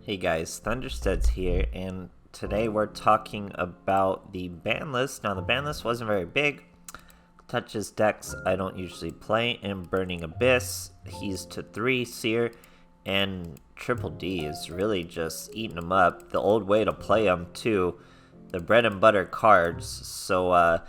Hey guys, Thunderstud's here, and today we're talking about the ban list. Now, the ban list wasn't very big. Touches decks I don't usually play, and Burning Abyss, he's to 3 Seer, and Triple D is really just eating them up. The old way to play them, too. The bread and butter cards, so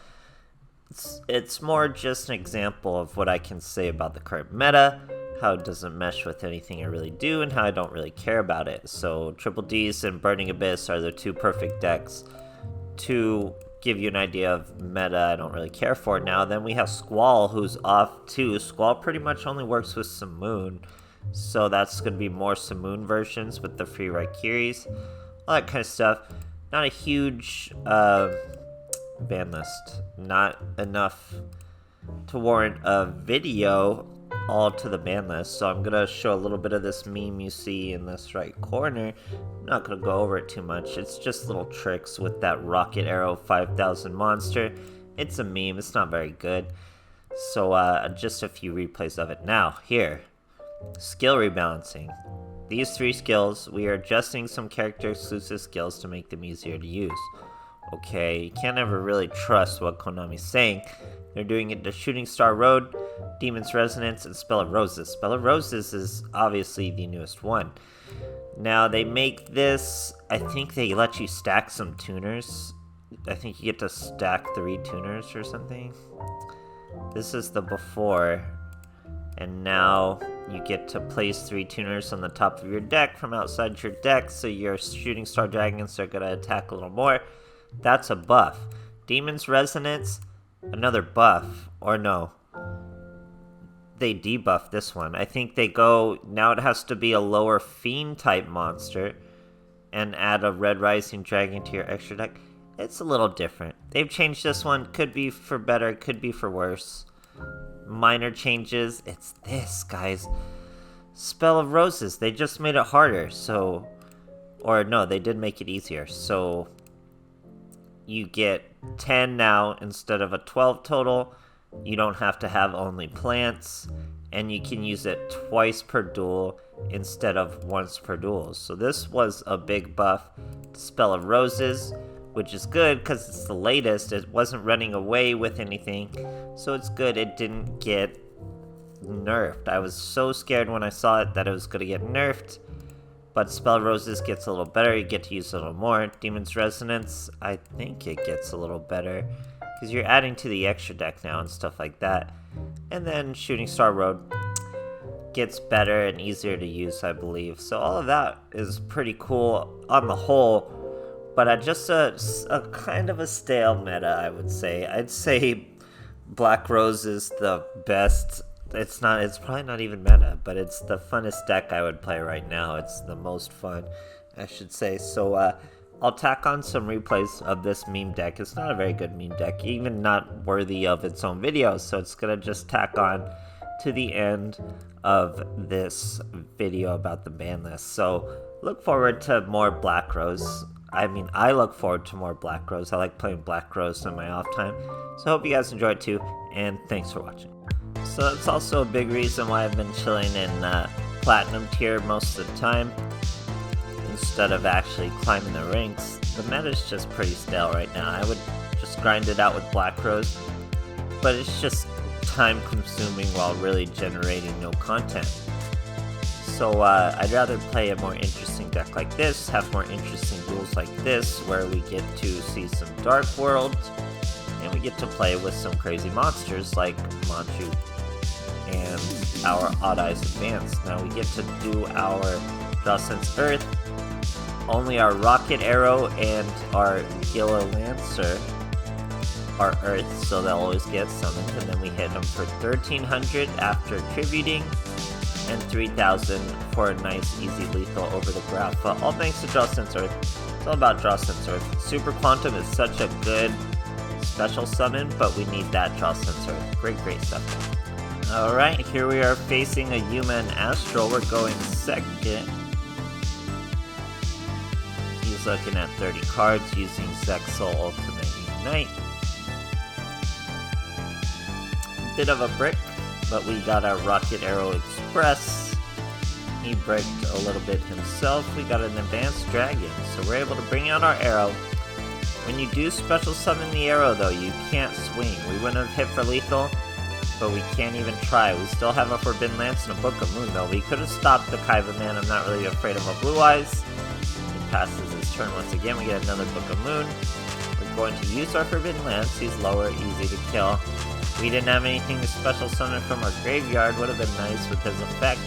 it's more just an example of what I can say about the current meta, how it doesn't mesh with anything I really do, and how I don't really care about it. So Triple D's and Burning Abyss are the two perfect decks to give you an idea of meta I don't really care for. Now then we have Squall, who's off too. Squall pretty much only works with Simoon, so that's going to be more Simoon versions with the free Raikiris, all that kind of stuff. Not a huge ban list, not enough to warrant a video all to the ban list, so I'm gonna show a little bit of this meme you see in this right corner. I'm not gonna go over it too much. It's just little tricks with that Rocket Arrow 5000 monster. It's a meme, it's not very good. So just a few replays of it. Now, here, skill rebalancing. These 3 skills, we are adjusting some character exclusive skills to make them easier to use. Okay, you can't ever really trust what Konami's saying. They're doing it to Shooting Star Road, Demon's Resonance, and Spell of Roses. Spell of Roses is obviously the newest one. Now, they make this, I think they let you stack some tuners. I think you get to stack 3 tuners or something. This is the before, and now you get to place 3 tuners on the top of your deck from outside your deck, so your Shooting Star Dragons are going to attack a little more. That's a buff. Demon's Resonance, another buff. Or no, they debuff this one. I think they go, now it has to be a lower Fiend type monster and add a Red Rising Dragon to your extra deck. It's a little different. They've changed this one. Could be for better, could be for worse. Minor changes. It's this, guys. Spell of Roses. They just made it harder, so... Or no, they did make it easier. So you get 10 now instead of a 12 total. You don't have to have only plants, and you can use it twice per duel instead of once per duel. So this was a big buff to Spell of Roses, which is good because it's the latest. It wasn't running away with anything, so it's good it didn't get nerfed. I was so scared when I saw it that it was going to get nerfed, but Spell of Roses gets a little better. You get to use a little more. Demon's Resonance, I think it gets a little better, because you're adding to the extra deck now and stuff like that. And then Shooting Star Road gets better and easier to use, I believe. So all of that is pretty cool on the whole, but just a kind of a stale meta, I would say. I'd say Black Rose is the best. It's probably not even meta, but it's the funnest deck I would play right now. It's the most fun, I should say. So I'll tack on some replays of this meme deck. It's not a very good meme deck, even not worthy of its own video, so it's gonna just tack on to the end of this video about the ban list. So look forward to more Black Rose. I look forward to more Black Rose. I like playing Black Rose in my off time. So I hope you guys enjoy it too, and thanks for watching. So that's also a big reason why I've been chilling in Platinum tier most of the time, instead of actually climbing the ranks. The meta's just pretty stale right now. I would just grind it out with Black Rose, but it's just time consuming while really generating no content. So I'd rather play a more interesting deck like this, have more interesting duels like this, where we get to see some Dark World, and we get to play with some crazy monsters like Manchu and our Odd Eyes Advance. Now we get to do our Draw Sense Earth. Only our Rocket Arrow and our Gila Lancer are Earth, so they'll always get summoned, and then we hit them for 1300 after tributing, and 3000 for a nice easy lethal over the graph. But all thanks to Draw Sense Earth. It's all about Draw Sense Earth. Super Quantum is such a good special summon, but we need that Draw Sense Earth. Great stuff. Alright, here we are facing a Yuma and Astral. We're going second. He's looking at 30 cards using Zexal Ultimate Unite. Bit of a brick, but we got our Rocket Arrow Express he bricked a little bit himself. We got an advanced dragon, so we're able to bring out our arrow. When you do special summon the arrow though, you can't swing. We wouldn't have hit for lethal, but we can't even try. We still have a Forbidden Lance and a Book of Moon though. We could have stopped the Kaiba man. I'm not really afraid of a Blue Eyes. He passes his turn once again. We get another Book of Moon. We're going to use our Forbidden Lance. He's lower, easy to kill. We didn't have anything to special summon from our graveyard. Would have been nice with his effect.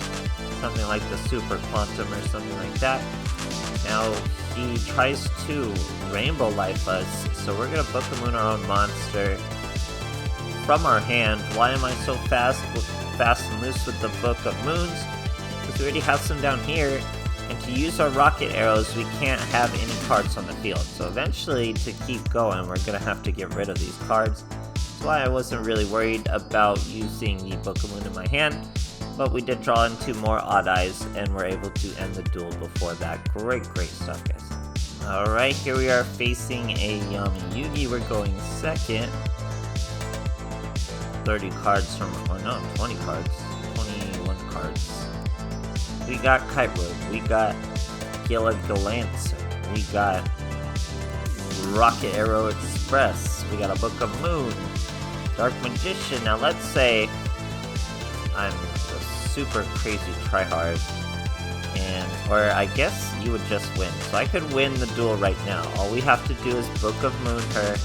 Something like the Super Quantum or something like that. Now he tries to Rainbow Life us, so we're gonna Book of Moon our own monster from our hand. Why am I so fast and loose with the Book of Moons? Because we already have some down here, and to use our rocket arrows, we can't have any cards on the field. So eventually, to keep going, we're gonna have to get rid of these cards. That's why I wasn't really worried about using the Book of Moon in my hand, but we did draw in 2 more Odd Eyes, and we're able to end the duel before that. Great stuff, guys. Alright, here we are facing a Yami Yugi. We're going second. 30 cards from, oh no, 20 cards. 21 cards. We got Kite Road, we got Gilligalancer, we got Rocket Arrow Express, we got a Book of Moon, Dark Magician. Now let's say I'm a super crazy tryhard, or I guess you would just win. So I could win the duel right now. All we have to do is Book of Moon her,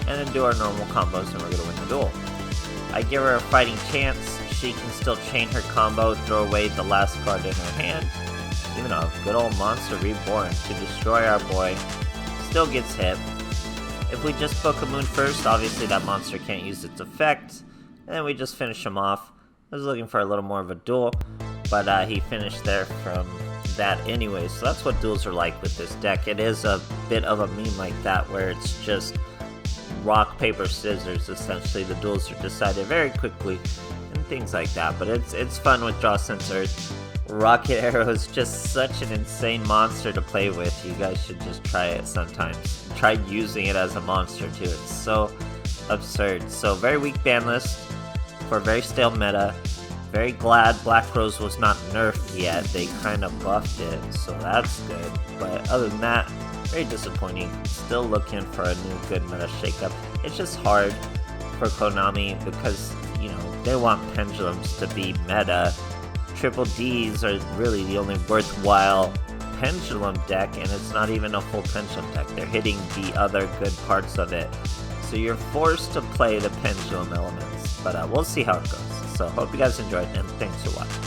and then do our normal combos, and we're gonna win the duel. I give her a fighting chance. She can still chain her combo, throw away the last card in her hand. Even a good old Monster Reborn to destroy our boy. Still gets hit. If we just Book of Moon first, obviously that monster can't use its effect. And then we just finish him off. I was looking for a little more of a duel, but he finished there from that anyway. So that's what duels are like with this deck. It is a bit of a meme like that, where it's just rock, paper, scissors. Essentially, the duels are decided very quickly and things like that. But it's fun with Draw Sense Earth. Rocket Arrow is just such an insane monster to play with. You guys should just try it sometimes. Try using it as a monster too. It's so absurd. So very weak ban list for a very stale meta. Very glad Black Rose was not nerfed yet. They kind of buffed it, so that's good. But other than that, very disappointing. Still looking for a new good meta shakeup. It's just hard for Konami because, you know, they want pendulums to be meta. Triple Ds are really the only worthwhile pendulum deck, and it's not even a full pendulum deck. They're hitting the other good parts of it. So you're forced to play the pendulum elements, but we'll see how it goes. So hope you guys enjoyed, and thanks for watching.